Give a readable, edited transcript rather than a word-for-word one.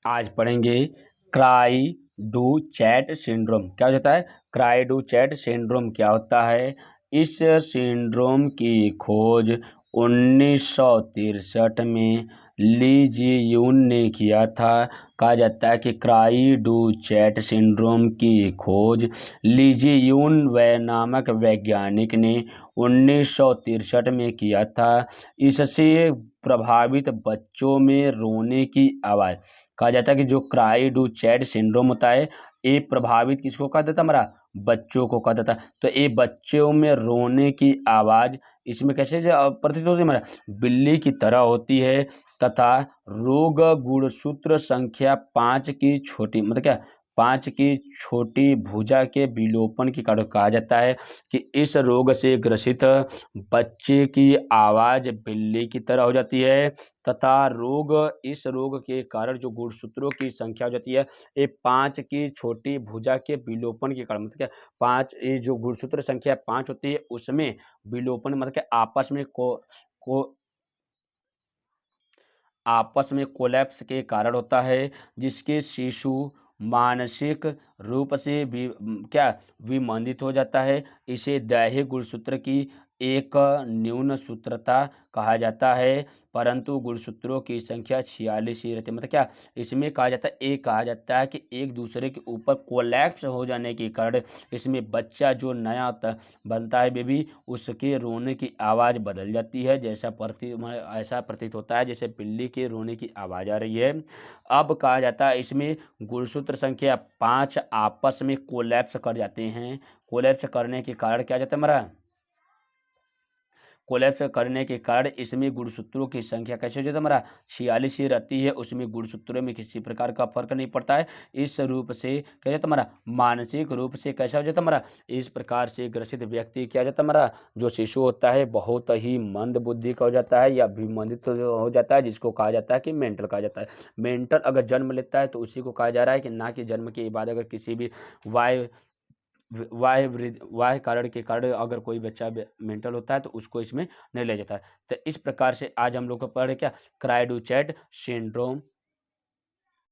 आज पढ़ेंगे cry do chat syndrome. क्या हो जाता है? क्राई डू चैट सिंड्रोम क्या होता है? इस सिंड्रोम की खोज 1963 में ली जी यून ने किया था। कहा जाता है कि क्राई डू चैट सिंड्रोम की खोज ली जी यून नामक वैज्ञानिक ने 1963 में किया था। इससे प्रभावित बच्चों में रोने की आवाज़, कहा जाता है कि जो क्राई डू चैट सिंड्रोम होता है, ये प्रभावित किसको कहा जाता है? हमारा बच्चों को कहा जाता है। तो ये बच्चों में रोने की आवाज़ इसमें कैसे प्रतीत होती है? हमारा बिल्ली की तरह होती है तथा रोग गुणसूत्र संख्या 5 की छोटी, मतलब क्या, 5 की छोटी भुजा के विलोपन के कारण कहा जाता है कि इस रोग से ग्रसित बच्चे की आवाज़ बिल्ली की तरह हो जाती है तथा इस रोग के कारण जो गुणसूत्रों की संख्या हो जाती है, ये 5 की छोटी भुजा के विलोपन के कारण, मतलब क्या, 5, ये जो गुणसूत्र संख्या 5 होती है उसमें विलोपन, मतलब क्या, आपस में कोलैप्स के कारण होता है, जिसके शिशु मानसिक रूप से क्या विमंदित हो जाता है। इसे दैहिक गुणसूत्र की एक न्यून सूत्रता कहा जाता है, परंतु गुणसूत्रों की संख्या 46 ही रहती है। मतलब क्या, इसमें कहा जाता है, एक कहा जाता है कि एक दूसरे के ऊपर कोलैप्स हो जाने के कारण इसमें बच्चा जो नया बनता है बेबी, उसके रोने की आवाज़ बदल जाती है, ऐसा प्रतीत होता है जैसे बिल्ली के रोने की आवाज़ आ रही है। अब कहा जाता है इसमें गुणसूत्र संख्या 5 आपस में कोलैप्स कर जाते हैं। कोलैप्स करने के कारण क्या जाता है हमारा, कोलैप्स करने के कारण इसमें गुणसूत्रों की संख्या कैसे हो जाता है हमारा 46 ही रहती है। उसमें गुणसूत्रों में किसी प्रकार का फर्क नहीं पड़ता है। इस रूप से क्या जाता है हमारा, मानसिक रूप से कैसा हो जाता है हमारा, इस प्रकार से ग्रसित व्यक्ति क्या जाता है हमारा, जो शिशु होता है बहुत ही मंद बुद्धि का हो जाता है या विमंदित हो जाता है, जिसको कहा जाता है कि मेंटल कहा जाता है। मेंटल अगर जन्म लेता है तो उसी को कहा जा रहा है कि ना कि जन्म के बाद अगर किसी भी वाय वाह कारण के कारण अगर कोई बच्चा मेंटल होता है तो उसको इसमें नहीं लिया जाता है। तो इस प्रकार से आज हम लोग को पढ़े क्या, क्राई डू चैट सिंड्रोम